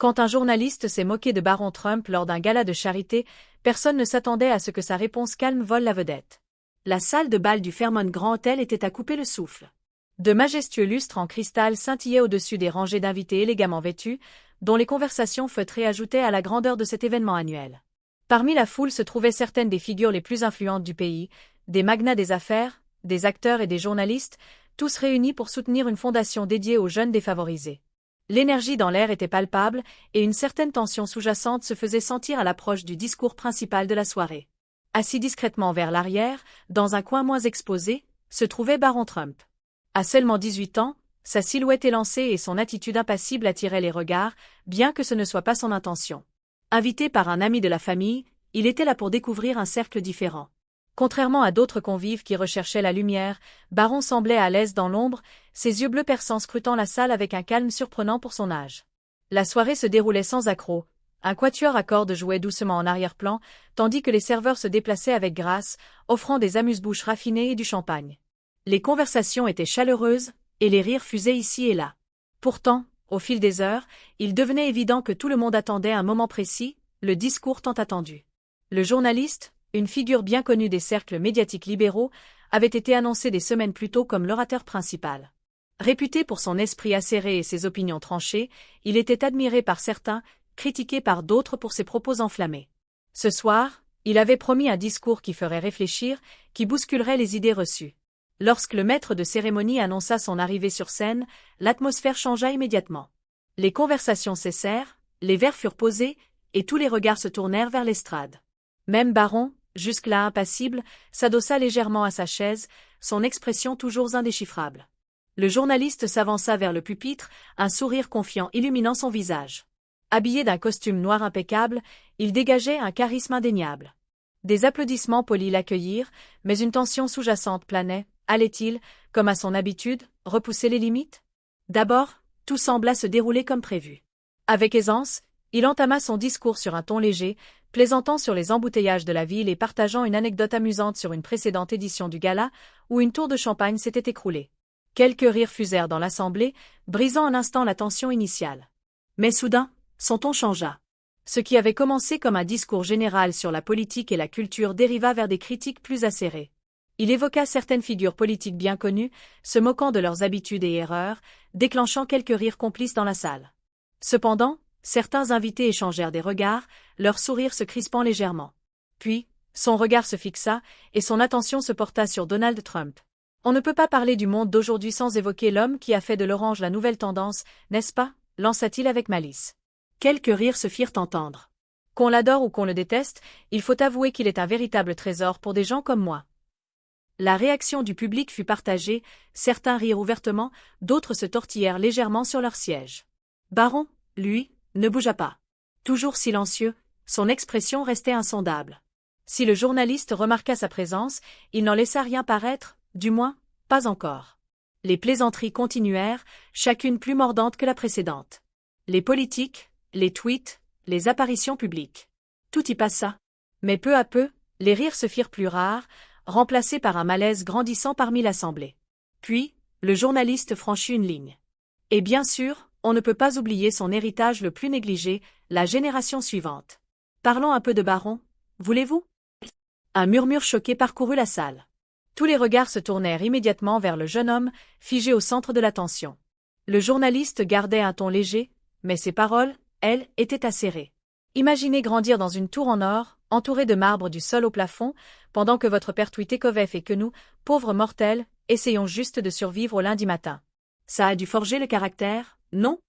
Quand un journaliste s'est moqué de Barron Trump lors d'un gala de charité, personne ne s'attendait à ce que sa réponse calme vole la vedette. La salle de bal du Fairmont Grand Hotel était à couper le souffle. De majestueux lustres en cristal scintillaient au-dessus des rangées d'invités élégamment vêtus, dont les conversations feutrées ajoutaient à la grandeur de cet événement annuel. Parmi la foule se trouvaient certaines des figures les plus influentes du pays, des magnats des affaires, des acteurs et des journalistes, tous réunis pour soutenir une fondation dédiée aux jeunes défavorisés. L'énergie dans l'air était palpable et une certaine tension sous-jacente se faisait sentir à l'approche du discours principal de la soirée. Assis discrètement vers l'arrière, dans un coin moins exposé, se trouvait Barron Trump. À seulement 18 ans, sa silhouette élancée et son attitude impassible attiraient les regards, bien que ce ne soit pas son intention. Invité par un ami de la famille, il était là pour découvrir un cercle différent. Contrairement à d'autres convives qui recherchaient la lumière, Barron semblait à l'aise dans l'ombre, ses yeux bleus perçants scrutant la salle avec un calme surprenant pour son âge. La soirée se déroulait sans accroc. Un quatuor à cordes jouait doucement en arrière-plan, tandis que les serveurs se déplaçaient avec grâce, offrant des amuse-bouches raffinées et du champagne. Les conversations étaient chaleureuses, et les rires fusaient ici et là. Pourtant, au fil des heures, il devenait évident que tout le monde attendait un moment précis, le discours tant attendu. Le journaliste, une figure bien connue des cercles médiatiques libéraux, avait été annoncé des semaines plus tôt comme l'orateur principal. Réputé pour son esprit acéré et ses opinions tranchées, il était admiré par certains, critiqué par d'autres pour ses propos enflammés. Ce soir, il avait promis un discours qui ferait réfléchir, qui bousculerait les idées reçues. Lorsque le maître de cérémonie annonça son arrivée sur scène, l'atmosphère changea immédiatement. Les conversations cessèrent, les verres furent posés, et tous les regards se tournèrent vers l'estrade. Même Barron, jusque-là impassible, s'adossa légèrement à sa chaise, son expression toujours indéchiffrable. Le journaliste s'avança vers le pupitre, un sourire confiant illuminant son visage. Habillé d'un costume noir impeccable, il dégageait un charisme indéniable. Des applaudissements polis l'accueillirent, mais une tension sous-jacente planait. Allait-il, comme à son habitude, repousser les limites? D'abord, tout sembla se dérouler comme prévu. Avec aisance, il entama son discours sur un ton léger, plaisantant sur les embouteillages de la ville et partageant une anecdote amusante sur une précédente édition du Gala, où une tour de champagne s'était écroulée. Quelques rires fusèrent dans l'assemblée, brisant un instant la tension initiale. Mais soudain, son ton changea. Ce qui avait commencé comme un discours général sur la politique et la culture dériva vers des critiques plus acérées. Il évoqua certaines figures politiques bien connues, se moquant de leurs habitudes et erreurs, déclenchant quelques rires complices dans la salle. Cependant, certains invités échangèrent des regards, leurs sourires se crispant légèrement. Puis, son regard se fixa, et son attention se porta sur Donald Trump. On ne peut pas parler du monde d'aujourd'hui sans évoquer l'homme qui a fait de l'orange la nouvelle tendance, n'est-ce pas? Lança-t-il avec malice. Quelques rires se firent entendre. Qu'on l'adore ou qu'on le déteste, il faut avouer qu'il est un véritable trésor pour des gens comme moi. La réaction du public fut partagée, certains rirent ouvertement, d'autres se tortillèrent légèrement sur leur siège. Barron, lui, ne bougea pas. Toujours silencieux, son expression restait insondable. Si le journaliste remarqua sa présence, il n'en laissa rien paraître, du moins, pas encore. Les plaisanteries continuèrent, chacune plus mordante que la précédente. Les politiques, les tweets, les apparitions publiques. Tout y passa. Mais peu à peu, les rires se firent plus rares, remplacés par un malaise grandissant parmi l'assemblée. Puis, le journaliste franchit une ligne. Et bien sûr, on ne peut pas oublier son héritage le plus négligé, la génération suivante. Parlons un peu de Barron, voulez-vous? Un murmure choqué parcourut la salle. Tous les regards se tournèrent immédiatement vers le jeune homme, figé au centre de l'attention. Le journaliste gardait un ton léger, mais ses paroles, elles, étaient acérées. Imaginez grandir dans une tour en or, entourée de marbre du sol au plafond, pendant que votre père tweetait qu'Ovef et que nous, pauvres mortels, essayons juste de survivre au lundi matin. Ça a dû forger le caractère, non?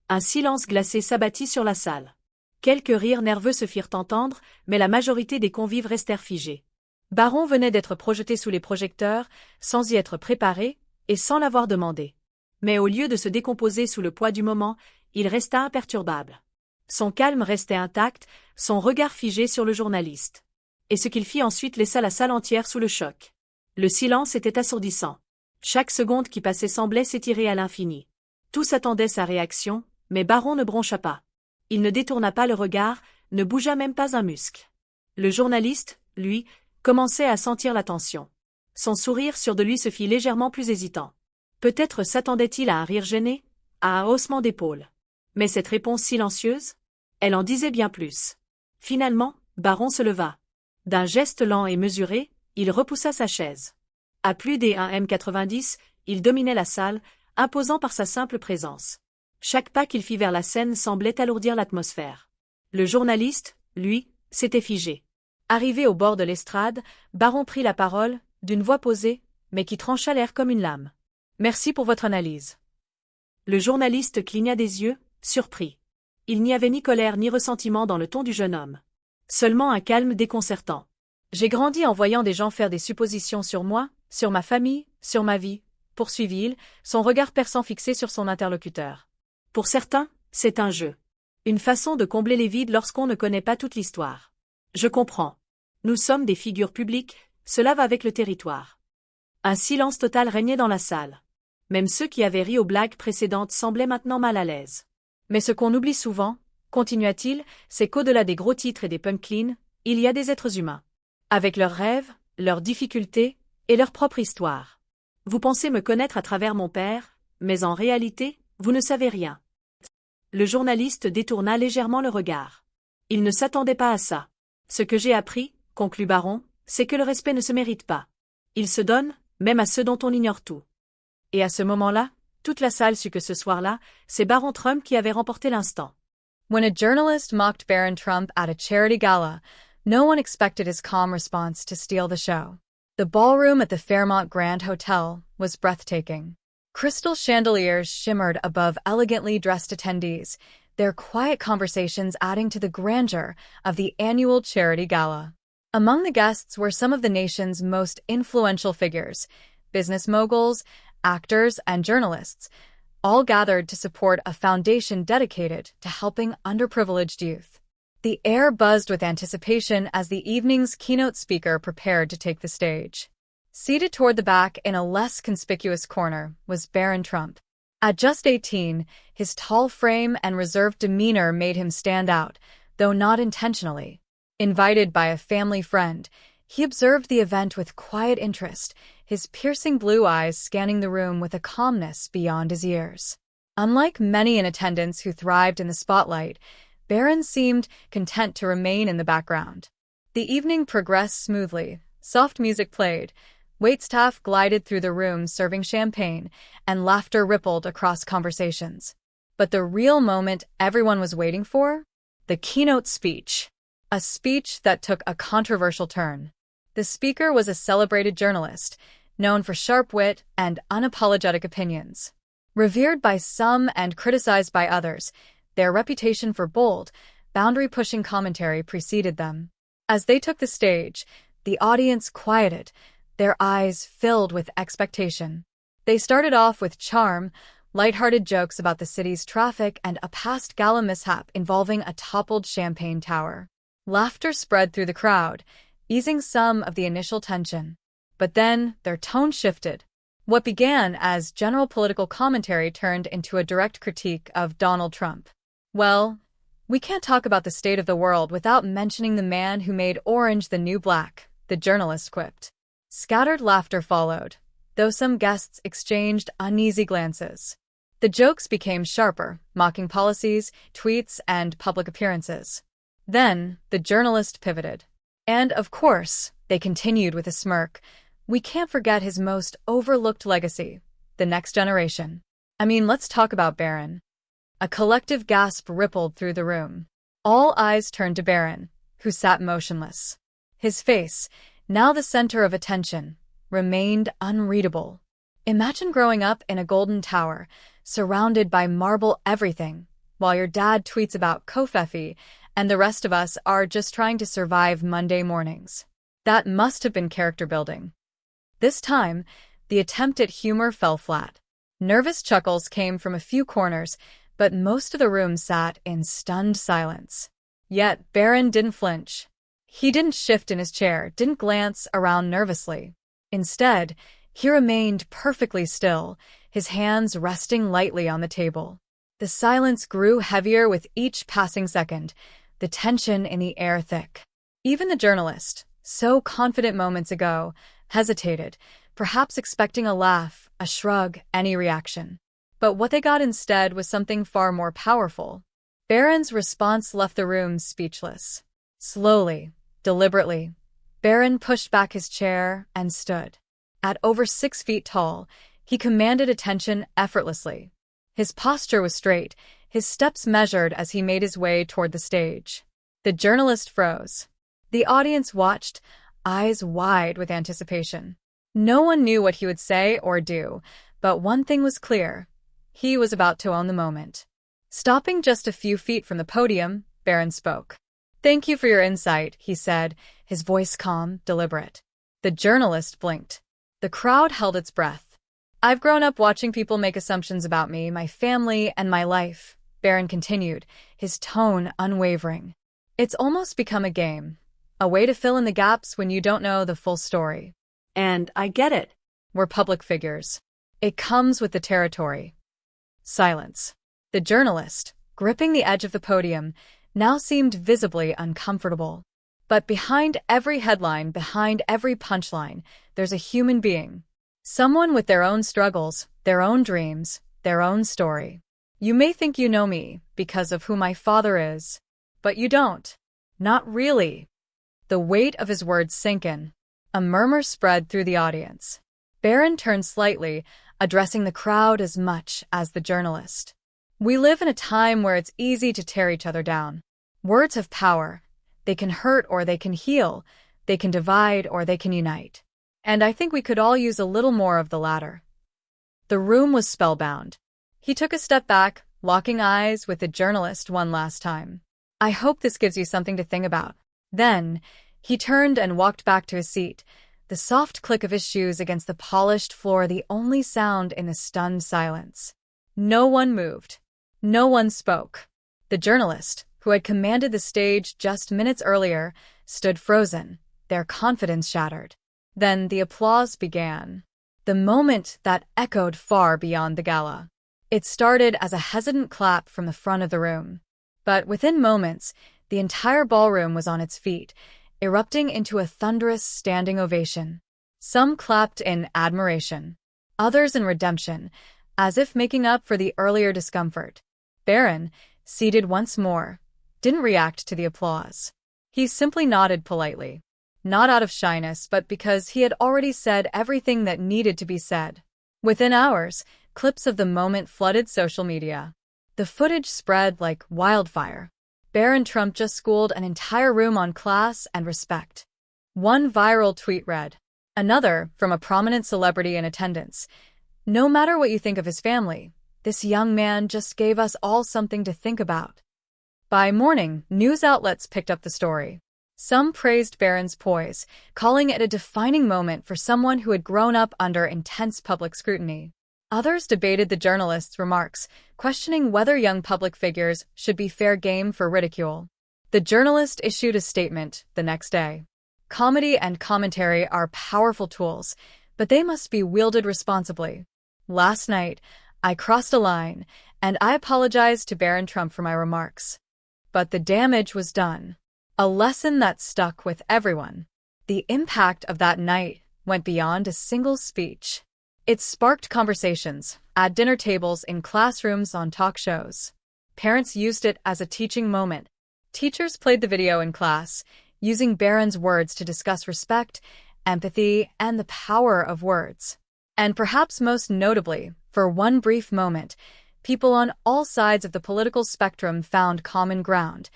Un silence glacé s'abattit sur la salle. Quelques rires nerveux se firent entendre, mais la majorité des convives restèrent figés. Barron venait d'être projeté sous les projecteurs, sans y être préparé, et sans l'avoir demandé. Mais au lieu de se décomposer sous le poids du moment, il resta imperturbable. Son calme restait intact, son regard figé sur le journaliste. Et ce qu'il fit ensuite laissa la salle entière sous le choc. Le silence était assourdissant. Chaque seconde qui passait semblait s'étirer à l'infini. Tous attendaient sa réaction, mais Barron ne broncha pas. Il ne détourna pas le regard, ne bougea même pas un muscle. Le journaliste, lui, commençait à sentir la tension. Son sourire sûr de lui se fit légèrement plus hésitant. Peut-être s'attendait-il à un rire gêné, à un haussement d'épaules. Mais cette réponse silencieuse? Elle en disait bien plus. Finalement, Barron se leva. D'un geste lent et mesuré, il repoussa sa chaise. À plus des 1m90, il dominait la salle, imposant par sa simple présence. Chaque pas qu'il fit vers la scène semblait alourdir l'atmosphère. Le journaliste, lui, s'était figé. Arrivé au bord de l'estrade, Barron prit la parole, d'une voix posée, mais qui trancha l'air comme une lame. « Merci pour votre analyse. » Le journaliste cligna des yeux, surpris. Il n'y avait ni colère ni ressentiment dans le ton du jeune homme. Seulement un calme déconcertant. « J'ai grandi en voyant des gens faire des suppositions sur moi, sur ma famille, sur ma vie, poursuivit-il, son regard perçant fixé sur son interlocuteur. Pour certains, c'est un jeu. Une façon de combler les vides lorsqu'on ne connaît pas toute l'histoire. Je comprends. Nous sommes des figures publiques, cela va avec le territoire. Un silence total régnait dans la salle. Même ceux qui avaient ri aux blagues précédentes semblaient maintenant mal à l'aise. Mais ce qu'on oublie souvent, continua-t-il, c'est qu'au-delà des gros titres et des punchlines, il y a des êtres humains. Avec leurs rêves, leurs difficultés et leur propre histoire. Vous pensez me connaître à travers mon père, mais en réalité, vous ne savez rien. Le journaliste détourna légèrement le regard. Il ne s'attendait pas à ça. Ce que j'ai appris, conclut Barron, c'est que le respect ne se mérite pas. Il se donne, même à ceux dont on ignore tout. Et à ce moment-là, toute la salle sut que ce soir-là, c'est Barron Trump qui avait remporté l'instant. When a journalist mocked Barron Trump at a charity gala, no one expected his calm response to steal the show. The ballroom at the Fairmont Grand Hotel was breathtaking. Crystal chandeliers shimmered above elegantly dressed attendees, their quiet conversations adding to the grandeur of the annual charity gala. Among the guests were some of the nation's most influential figures, business moguls, actors, and journalists, all gathered to support a foundation dedicated to helping underprivileged youth. The air buzzed with anticipation as the evening's keynote speaker prepared to take the stage. Seated toward the back in a less conspicuous corner was Barron Trump. At just 18, his tall frame and reserved demeanor made him stand out, though not intentionally. Invited by a family friend, he observed the event with quiet interest, his piercing blue eyes scanning the room with a calmness beyond his years. Unlike many in attendance who thrived in the spotlight, Barron seemed content to remain in the background. The evening progressed smoothly. Soft music played, waitstaff glided through the room serving champagne, and laughter rippled across conversations. But the real moment everyone was waiting for? The keynote speech. A speech that took a controversial turn. The speaker was a celebrated journalist, known for sharp wit and unapologetic opinions. Revered by some and criticized by others, their reputation for bold, boundary-pushing commentary preceded them. As they took the stage, the audience quieted, their eyes filled with expectation. They started off with charm, lighthearted jokes about the city's traffic and a past gala mishap involving a toppled champagne tower. Laughter spread through the crowd, easing some of the initial tension. But then their tone shifted. What began as general political commentary turned into a direct critique of Donald Trump. Well, we can't talk about the state of the world without mentioning the man who made orange the new black, the journalist quipped. Scattered laughter followed, though some guests exchanged uneasy glances. The jokes became sharper, mocking policies, tweets, and public appearances. Then, the journalist pivoted. And, of course, they continued with a smirk, we can't forget his most overlooked legacy, the next generation. I mean, let's talk about Barron. A collective gasp rippled through the room. All eyes turned to Barron, who sat motionless. His face, now the center of attention, remained unreadable. Imagine growing up in a golden tower, surrounded by marble everything, while your dad tweets about Kofefi, and the rest of us are just trying to survive Monday mornings. That must have been character building. This time, the attempt at humor fell flat. Nervous chuckles came from a few corners, but most of the room sat in stunned silence. Yet Barron didn't flinch. He didn't shift in his chair, didn't glance around nervously. Instead, he remained perfectly still, his hands resting lightly on the table. The silence grew heavier with each passing second, the tension in the air thick. Even the journalist, so confident moments ago, hesitated, perhaps expecting a laugh, a shrug, any reaction. But what they got instead was something far more powerful. Barron's response left the room speechless. Slowly, deliberately, Barron pushed back his chair and stood. At over 6 feet tall, he commanded attention effortlessly. His posture was straight, his steps measured as he made his way toward the stage. The journalist froze. The audience watched, eyes wide with anticipation. No one knew what he would say or do, but one thing was clear. He was about to own the moment. Stopping just a few feet from the podium, Barron spoke. "Thank you for your insight," he said, his voice calm, deliberate. The journalist blinked. The crowd held its breath. "I've grown up watching people make assumptions about me, my family, and my life," Barron continued, his tone unwavering. "It's almost become a game, a way to fill in the gaps when you don't know the full story." And I get it. We're public figures. It comes with the territory. Silence. The journalist, gripping the edge of the podium, now seemed visibly uncomfortable. But behind every headline, behind every punchline, there's a human being. Someone with their own struggles, their own dreams, their own story. "You may think you know me because of who my father is, but you don't. Not really." The weight of his words sank in. A murmur spread through the audience. Barron turned slightly, addressing the crowd as much as the journalist. "We live in a time where it's easy to tear each other down. Words have power. They can hurt or they can heal. They can divide or they can unite. And I think we could all use a little more of the latter." The room was spellbound. He took a step back, locking eyes with the journalist one last time. "I hope this gives you something to think about." Then, he turned and walked back to his seat, the soft click of his shoes against the polished floor the only sound in the stunned silence. No one moved. No one spoke. The journalist, who had commanded the stage just minutes earlier, stood frozen, their confidence shattered. Then the applause began. The moment that echoed far beyond the gala. It started as a hesitant clap from the front of the room. But within moments, the entire ballroom was on its feet, erupting into a thunderous standing ovation. Some clapped in admiration, others in redemption, as if making up for the earlier discomfort. Barron, seated once more, didn't react to the applause. He simply nodded politely, not out of shyness but because he had already said everything that needed to be said. Within hours, clips of the moment flooded social media. The footage spread like wildfire. Barron Trump just schooled an entire room on class and respect. One viral tweet read. Another, from a prominent celebrity in attendance. "No matter what you think of his family, this young man just gave us all something to think about." By morning, news outlets picked up the story. Some praised Barron's poise, calling it a defining moment for someone who had grown up under intense public scrutiny. Others debated the journalist's remarks, questioning whether young public figures should be fair game for ridicule. The journalist issued a statement the next day. "Comedy and commentary are powerful tools, but they must be wielded responsibly. Last night, I crossed a line, and I apologized to Barron Trump for my remarks. But the damage was done." A lesson that stuck with everyone. The impact of that night went beyond a single speech. It sparked conversations at dinner tables, in classrooms, on talk shows. Parents used it as a teaching moment. Teachers played the video in class, using Barron's words to discuss respect, empathy, and the power of words. And perhaps most notably, for one brief moment, people on all sides of the political spectrum found common ground,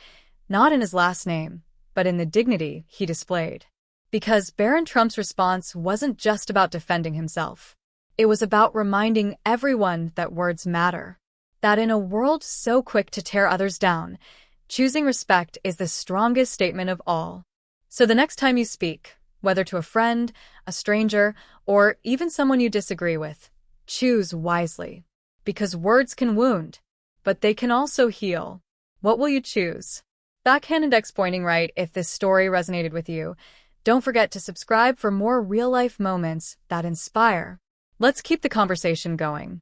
not in his last name, but in the dignity he displayed. Because Barron Trump's response wasn't just about defending himself. It was about reminding everyone that words matter. That in a world so quick to tear others down, choosing respect is the strongest statement of all. So the next time you speak, whether to a friend, a stranger, or even someone you disagree with, choose wisely. Because words can wound, but they can also heal. What will you choose? Backhand index pointing right if this story resonated with you. Don't forget to subscribe for more real-life moments that inspire. Let's keep the conversation going.